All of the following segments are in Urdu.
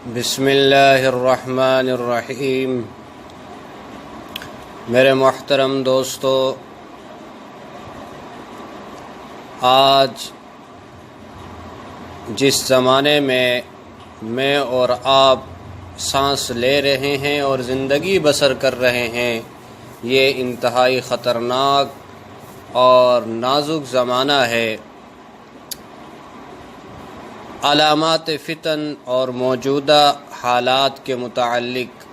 بسم اللہ الرحمن الرحیم۔ میرے محترم دوستو، آج جس زمانے میں اور آپ سانس لے رہے ہیں اور زندگی بسر کر رہے ہیں، یہ انتہائی خطرناک اور نازک زمانہ ہے۔ علامات فتن اور موجودہ حالات کے متعلق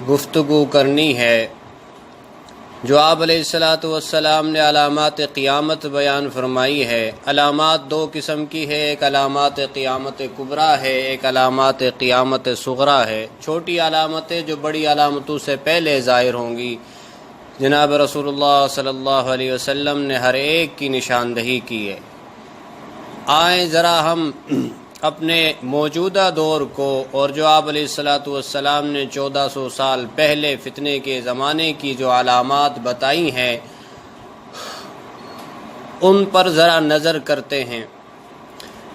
گفتگو کرنی ہے۔ جو آپ علیہ السلام نے علامات قیامت بیان فرمائی ہے، علامات دو قسم کی ہے، ایک علامات قیامت کبریٰ ہے، ایک علامات قیامت صغریٰ ہے۔ چھوٹی علامتیں جو بڑی علامتوں سے پہلے ظاہر ہوں گی، جناب رسول اللہ صلی اللہ علیہ وسلم نے ہر ایک کی نشاندہی کی ہے۔ آئیں ذرا ہم اپنے موجودہ دور کو اور جو آپ علیہ السلام نے 1400 سال پہلے فتنے کے زمانے کی جو علامات بتائی ہیں، ان پر ذرا نظر کرتے ہیں۔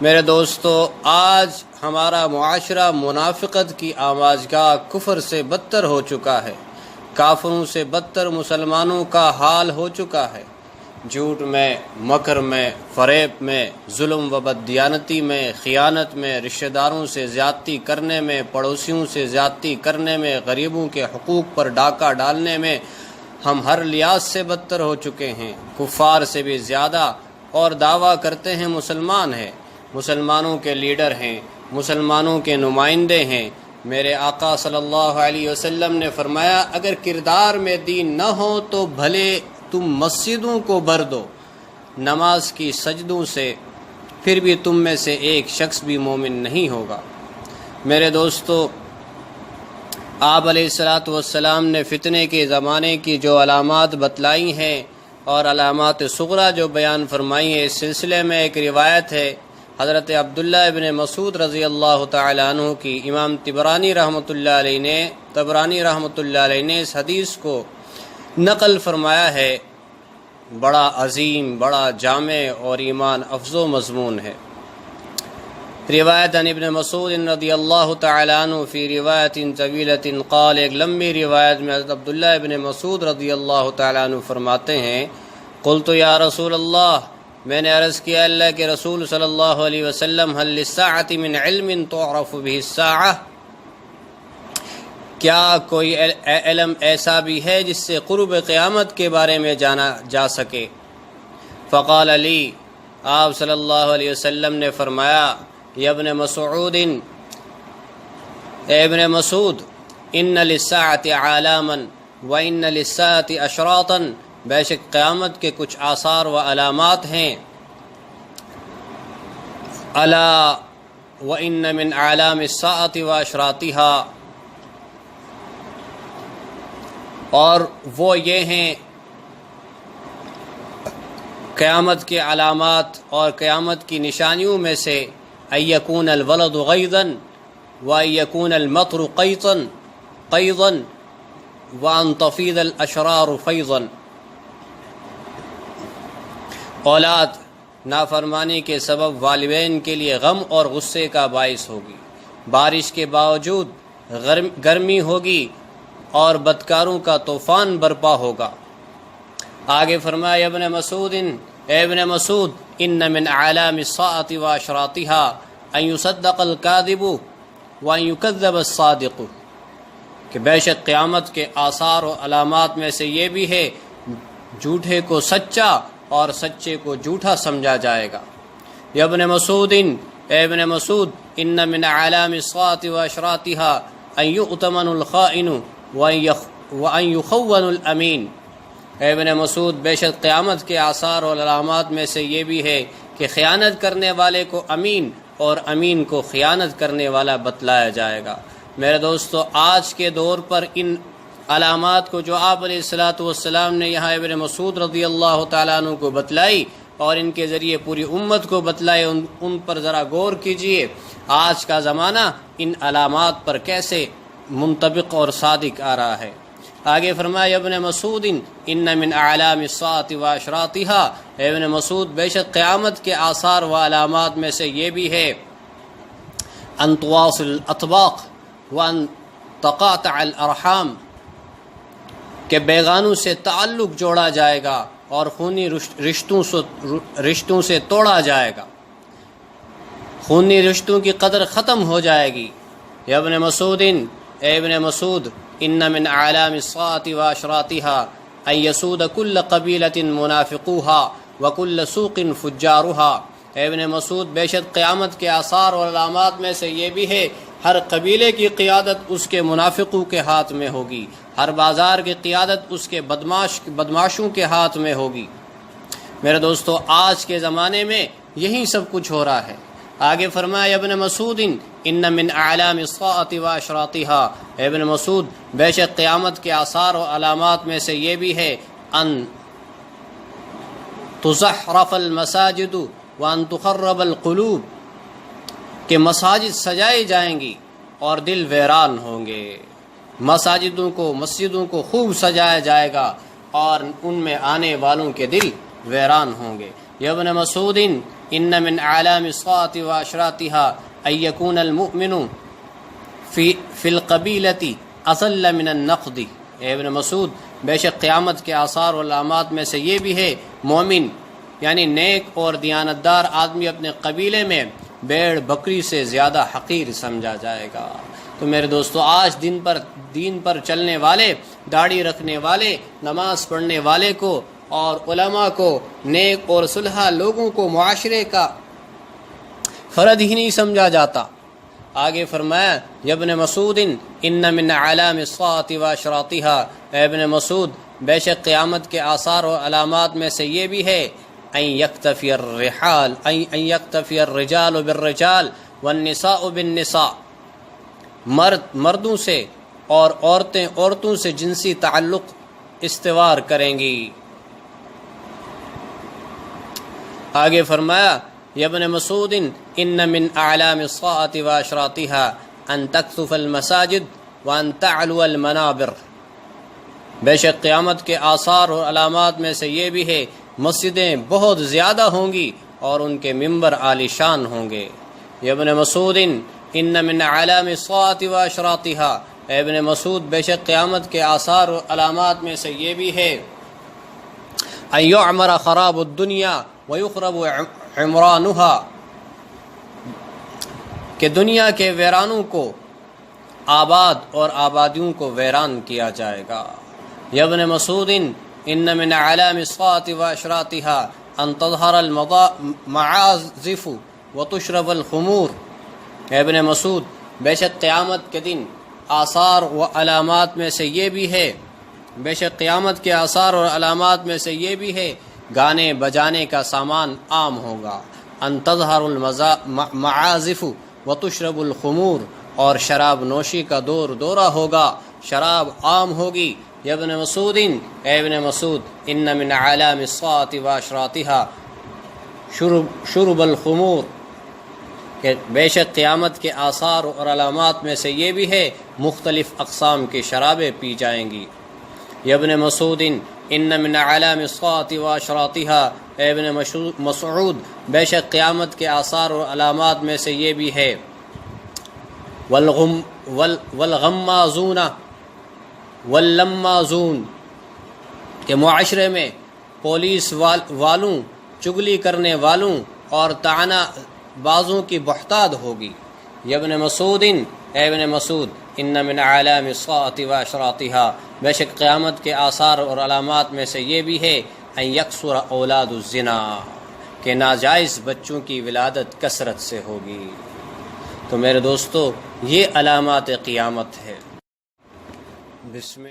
میرے دوستو، آج ہمارا معاشرہ منافقت کی آماجگاہ کفر سے بدتر ہو چکا ہے۔ کافروں سے بدتر مسلمانوں کا حال ہو چکا ہے۔ جھوٹ میں، مکر میں، فریب میں، ظلم و بددیانتی میں، خیانت میں، رشتہ داروں سے زیادتی کرنے میں، پڑوسیوں سے زیادتی کرنے میں، غریبوں کے حقوق پر ڈاکہ ڈالنے میں ہم ہر لحاظ سے بدتر ہو چکے ہیں، کفار سے بھی زیادہ، اور دعویٰ کرتے ہیں مسلمان ہیں، مسلمانوں کے لیڈر ہیں، مسلمانوں کے نمائندے ہیں۔ میرے آقا صلی اللہ علیہ وسلم نے فرمایا، اگر کردار میں دین نہ ہو تو بھلے تم مسجدوں کو بھر دو نماز کی سجدوں سے، پھر بھی تم میں سے ایک شخص بھی مومن نہیں ہوگا۔ میرے دوستو، آپ علیہ السلام نے فتنے کے زمانے کی جو علامات بتلائی ہیں اور علامات صغریٰ جو بیان فرمائی ہیں، اس سلسلے میں ایک روایت ہے حضرت عبداللہ ابن مسعود رضی اللہ تعالیٰ عنہ کی۔ امام طبرانی رحمۃ اللہ علیہ نے اس حدیث کو نقل فرمایا ہے۔ بڑا عظیم، بڑا جامع اور ایمان افزو مضمون ہے۔ روایت عن ابن مسعود رضی اللہ تعالی عنہ فی روایت طویلۃ قال، ایک لمبی روایت میں حضرت عبداللہ ابن مسعود رضی اللہ تعالی عنہ فرماتے ہیں، قلت یا رسول اللہ، میں نے عرض کیا اللہ کے رسول صلی اللہ علیہ وسلم، هل للساعة من علم تعرف به الساعة، کیا کوئی علم ایسا بھی ہے جس سے قرب قیامت کے بارے میں جانا جا سکے؟ فقال علی، آپ صلی اللہ علیہ وسلم نے فرمایا، یا ابن مسعود، اے ابن مسعود، ان للساعة عالاما وان للساعة اشراطا، بے شک قیامت کے کچھ آثار و علامات ہیں۔ الا وان من اعلام الساعة واشراطها، اور وہ یہ ہیں قیامت کے علامات اور قیامت کی نشانیوں میں سے، ان یکون الولد غیظا وان یکون المطر قیظا وان تفیض الاشرار فیضا، اولاد نافرمانی کے سبب والدین کے لیے غم اور غصے کا باعث ہوگی، بارش کے باوجود گرمی ہوگی اور بدکاروں کا طوفان برپا ہوگا۔ آگے فرمایا، ابن مسعود، اے ابن مسعود، ان من اعلام الساعة واشراطها ان يصدق الكاذب وان يكذب الصادق، کہ بے شک قیامت کے آثار و علامات میں سے یہ بھی ہے، جھوٹے کو سچا اور سچے کو جھوٹا سمجھا جائے گا۔ یا ابن مسعود، اے ابن مسعود، ان من اعلام الساعة واشراطها ان يؤتمن الخائن وَأَن يُخَوَّنُ الْأَمِينَ، اے ابن مسعود، بے شک قیامت کے آثار اور علامات میں سے یہ بھی ہے کہ خیانت کرنے والے کو امین اور امین کو خیانت کرنے والا بتلایا جائے گا۔ میرے دوستو، آج کے دور پر ان علامات کو جو آپ علیہ السلام نے یہاں ابن مسعود رضی اللہ تعالیٰ عنہ کو بتلائی اور ان کے ذریعے پوری امت کو بتلائے، ان پر ذرا غور کیجئے۔ آج کا زمانہ ان علامات پر کیسے منطبق اور صادق آ رہا ہے۔ آگے فرمایا، ابن مسعود، ان من اعلام الساعة واشراطها، اے ابن مسعود، بے شک قیامت کے آثار و علامات میں سے یہ بھی ہے، ان تواصل الاطباق وان تقاطع الارحام، کہ بیگانوں سے تعلق جوڑا جائے گا اور خونی رشتوں سے توڑا جائے گا، خونی رشتوں کی قدر ختم ہو جائے گی۔ یا ابن مسعود، اے ابن مسعود، ان من اعلام الساعة واشراطها ان يسود كل قبيلة منافقوها وكل سوق فجارها۔ اے ابن مسعود، بے شک قیامت کے آثار اور علامات میں سے یہ بھی ہے، ہر قبیلے کی قیادت اس کے منافقوں کے ہاتھ میں ہوگی، ہر بازار کی قیادت اس کے بدماشوں کے ہاتھ میں ہوگی۔ میرے دوستو، آج کے زمانے میں یہی سب کچھ ہو رہا ہے۔ آگے فرمایا ابن مسعود، ان من اعلام الساعة واشراطها، اے ابن مسعود، بے شک قیامت کے آثار و علامات میں سے یہ بھی ہے، ان تزخرف المساجد وان تخرب القلوب، کہ مساجد سجائی جائیں گی اور دل ویران ہوں گے۔ مسجدوں کو خوب سجایا جائے گا اور ان میں آنے والوں کے دل ویران ہوں گے۔ یا ابن مسعود، ان من اعلام الساعة واشراطها ان يكون المؤمن في القبيلة اذل من النقد۔ اے ابن مسعود، بے شک قیامت کے آثار و علامات میں سے یہ بھی ہے، مومن یعنی نیک اور دیانتدار آدمی اپنے قبیلے میں بھیڑ بکری سے زیادہ حقیر سمجھا جائے گا۔ تو میرے دوستو، آج دین پر چلنے والے، داڑھی رکھنے والے، نماز پڑھنے والے کو اور علماء کو، نیک اور صلحہ لوگوں کو معاشرے کا فرد ہی نہیں سمجھا جاتا۔ آگے فرمایا، یا ابن مسعود، ان من اعلام الساعة واشراطها، اے ابن مسعود، بے شک قیامت کے آثار و علامات میں سے یہ بھی ہے، ان یکتفی الرجال بالرجال والنساء بالنساء، مردوں سے اور عورتوں سے جنسی تعلق استوار کریں گی۔ آگے فرمایا، یا ابن مسعود، ان من اعلام الساعة واشراطها ان تکثف المساجد وان تعلو المنابر، بے شک قیامت کے آثار اور علامات میں سے یہ بھی ہے، مسجدیں بہت زیادہ ہوں گی اور ان کے ممبر عالی شان ہوں گے۔ یا ابن مسعود، ان من اعلام الساعة واشراطها، اے ابن مسعود، بے شک قیامت کے آثار و علامات میں سے یہ بھی ہے، ان یعمر خراب الدنیا ویخرب عمرانها، کہ دنیا کے ویرانوں کو آباد اور آبادیوں کو ویران کیا جائے گا۔ یا ابن مسعود، ان من اعلام الساعة واشراطها ان تظہر المعازف وتشرب الخمور، اے ابن مسعود، بے شک قیامت کے دن آثار و علامات میں سے یہ بھی ہے، بے شک قیامت کے آثار اور علامات میں سے یہ بھی ہے، گانے بجانے کا سامان عام ہوگا، ان تظہر المعازف وتشرب الخمور، اور شراب نوشی کا دور دورہ ہوگا، شراب عام ہوگی۔ یا ابن مسعود، اے ابن مسعود، ان من اعلام الساعة واشراطها شرب الخمور، کہ بے شک قیامت کے آثار اور علامات میں سے یہ بھی ہے، مختلف اقسام کی شرابیں پی جائیں گی۔ یا ابن مسعود، ان من اعلام الساعة واشراطها، اے ابن مسعود، بے شک قیامت کے آثار اور علامات میں سے یہ بھی ہے، والغمازون واللمازون، کہ معاشرے میں پولیس والوں، چگلی کرنے والوں اور طعنہ بازوں کی بہتات ہوگی۔ یا ابن مسعود، اے ابن مسعود، ان من اعلام الساعة واشراطها، بے شک قیامت کے آثار اور علامات میں سے یہ بھی ہے، ان یکثر اولاد الزنا، کہ ناجائز بچوں کی ولادت کثرت سے ہوگی۔ تو میرے دوستو، یہ علامات قیامت ہے۔ بسم اللہ۔